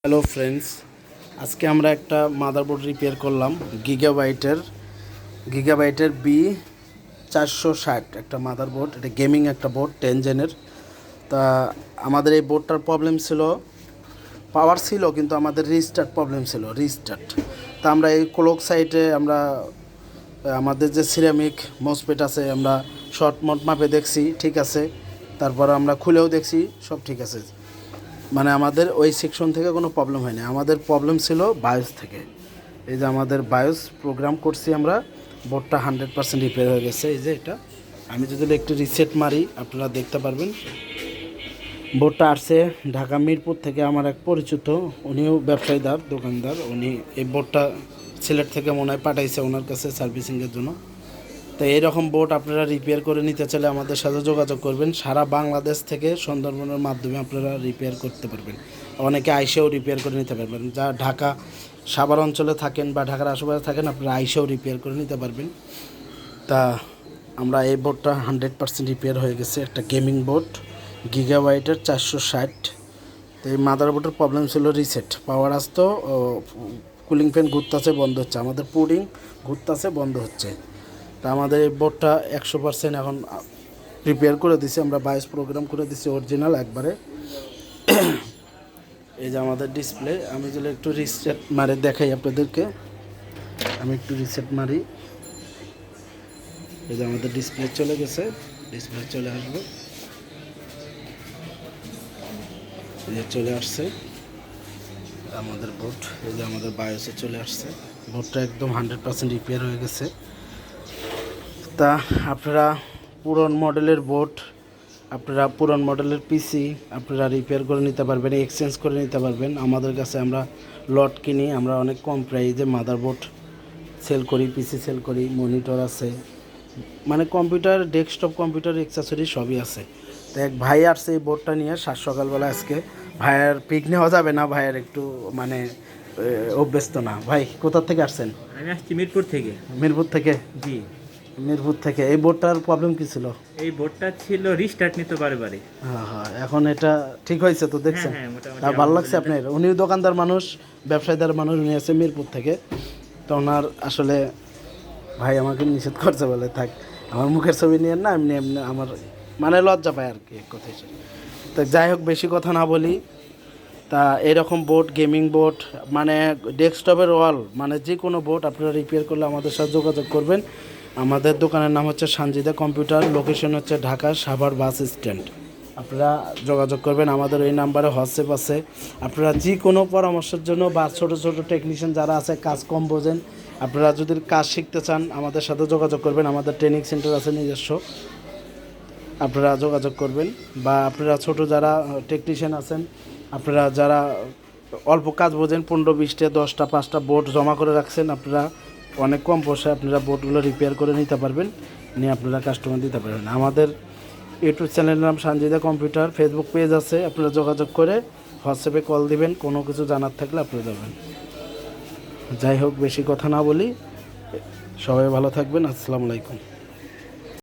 Hello friends, আজকে আমরা একটা মাদারবোর্ড রিপেয়ার করলাম। গিগাবাইটের B460 একটা মাদারবোর্ড। এটা গেমিং একটা বোর্ড, 10 জেনের। তা আমাদের এই বোর্ডটার প্রবলেম ছিল, পাওয়ার ছিল কিন্তু আমাদের রিস্টার্ট প্রবলেম ছিল, রিস্টার্ট। তা আমরা এই ক্লক সাইটে আমরা আমাদের যে সিরামিক মসপেট আছে আমরা শর্ট মট মাপে দেখছি, ঠিক আছে। তারপর আমরা খুলেও দেখছি, সব ঠিক আছে। মানে আমাদের ওই সেকশন থেকে কোনো প্রবলেম হয়নি, আমাদের প্রবলেম ছিল বায়োস থেকে। এই যে আমাদের বায়োস প্রোগ্রাম করছি আমরা, বোর্ডটা 100% রিপেয়ার হয়ে গেছে। এই যে এটা আমি যদি একটু রিসেট মারি আপনারা দেখতে পারবেন। বোর্ডটা আসছে ঢাকা মিরপুর থেকে, আমার এক পরিচিত, উনিও ব্যবসায়ীদার দোকানদার। উনি এই বোর্ডটা সিলেট থেকে মনে হয় পাঠাইছে ওনার কাছে সার্ভিসিংয়ের জন্য। তো এইরকম বোর্ড আপনারা রিপেয়ার করে নিতে চাইলে আমাদের সাথে যোগাযোগ করবেন। সারা বাংলাদেশ থেকে সুন্দরবনের মাধ্যমে আপনারা রিপেয়ার করতে পারবেন। অনেকে আইসেও রিপেয়ার করে নিতে পারবেন। যা ঢাকা সাভার অঞ্চলে থাকেন বা ঢাকার আশেপাশে থাকেন, আপনারা আইসেও রিপেয়ার করে নিতে পারবেন। তা আমরা এই বোর্ডটা 100% রিপেয়ার হয়ে গেছে, একটা গেমিং বোর্ড গিগাবাইটের 460। তো এই মাদারবোর্ডের প্রবলেম ছিল রিসেট, পাওয়ার আসতো, কুলিং ফ্যান ঘুরতেছে বন্ধ হচ্ছে, আমাদের পুডিং ঘুরতেছে বন্ধ হচ্ছে। তা আমাদের এই বোর্ডটা 100% এখন রিপেয়ার করে দিছি আমরা, বায়োস প্রোগ্রাম করে দিছি অরিজিনাল একবারে। এই যে আমাদের ডিসপ্লে, আমি যদি একটু রিসেট মারে দেখাই আপনাদেরকে, আমি একটু রিসেট মারি। এই যে আমাদের ডিসপ্লে চলে গেছে, ডিসপ্লে চলে আসবে, এই যে চলে আসছে আমাদের বোর্ড। এই যে আমাদের বায়োসে চলে আসছে, বোর্ডটা একদম 100% রিপেয়ার হয়ে গেছে। তা আপনারা পুরন মডেলের বোর্ড, আপনারা পুরন মডেলের পিসি আপনারা রিপেয়ার করে নিতে পারবেন, এক্সচেঞ্জ করে নিতে পারবেন। আমাদের কাছে আমরা লট কিনি, আমরা অনেক কম প্রাইসে মাদারবোর্ড সেল করি, পিসি সেল করি, মনিটর আছে, মানে কম্পিউটার, ডেস্কটপ কম্পিউটার অ্যাক্সেসরি সবই আছে। তো এক ভাই আসছে এই বোর্ডটা নিয়ে সকালবেলা। আজকে ভাইয়ের পিক নেওয়া যাবে না, ভাইয়ের একটু মানে অভ্যস্ত না। ভাই কোথা থেকে আসছেন? আমি আসছি মিরপুর থেকে। মিরপুর থেকে? জি, মিরপুর থেকে। এই বোর্ডটার প্রবলেম কী ছিল? এই বোর্ডটা ছিল রিস্টার্ট নিতে বারে। হ্যাঁ হ্যাঁ, এখন এটা ঠিক হয়েছে তো, দেখছেন? হ্যাঁ, মোটামুটি আর ভালো লাগছে আপনার? উনিও দোকানদার মানুষ, ব্যবসায়ীদার মানুষ, উনি আছে মিরপুর থেকে। তো ওনার আসলে ভাই আমাকে নিষেধ করছে, বলে থাক আমার মুখের ছবি নিয়ে না, এমনি এমনি আমার মানে লজ্জা পায় আর কি, এক কথা হিসেবে। তো যাই হোক, বেশি কথা না বলি। তা এরকম বোর্ড, গেমিং বোর্ড, মানে ডেস্কটপের ওয়াল, মানে যে কোনো বোর্ড আপনারা রিপেয়ার করলে আমাদের সাথে যোগাযোগ করবেন। আমাদের দোকানের নাম হচ্ছে সানজিদা কম্পিউটার, লোকেশন হচ্ছে ঢাকা সাভার বাস স্ট্যান্ড। আপনারা যোগাযোগ করবেন, আমাদের এই নাম্বারে হোয়াটসঅ্যাপ আছে। আপনারা যে কোনো পরামর্শের জন্য বা ছোটো ছোটো টেকনিশিয়ান যারা আছে, কাজ কম বোঝেন, আপনারা যদি কাজ শিখতে চান আমাদের সাথে যোগাযোগ করবেন। আমাদের ট্রেনিং সেন্টার আছে নিজস্ব, আপনারা যোগাযোগ করবেন। বা আপনারা ছোট যারা টেকনিশিয়ান আছেন, আপনারা যারা অল্প কাজ বোঝেন, 15-20টা 10টা 5টা বোর্ড জমা করে রাখছেন, আপনারা অনেক কম পয়সায় আপনারা বোর্ডগুলো রিপেয়ার করে নিতে পারবেন, নিয়ে আপনারা কাস্টমার দিতে পারবেন। আমাদের ইউটিউব চ্যানেলের নাম সানজিদা কম্পিউটার, ফেসবুক পেজ আছে, আপনারা যোগাযোগ করে হোয়াটসঅ্যাপে কল দিবেন, কোনো কিছু জানার থাকলে আপনারা যাবেন। যাই হোক, বেশি কথা না বলি, সবাই ভালো থাকবেন। আসসালামু আলাইকুম।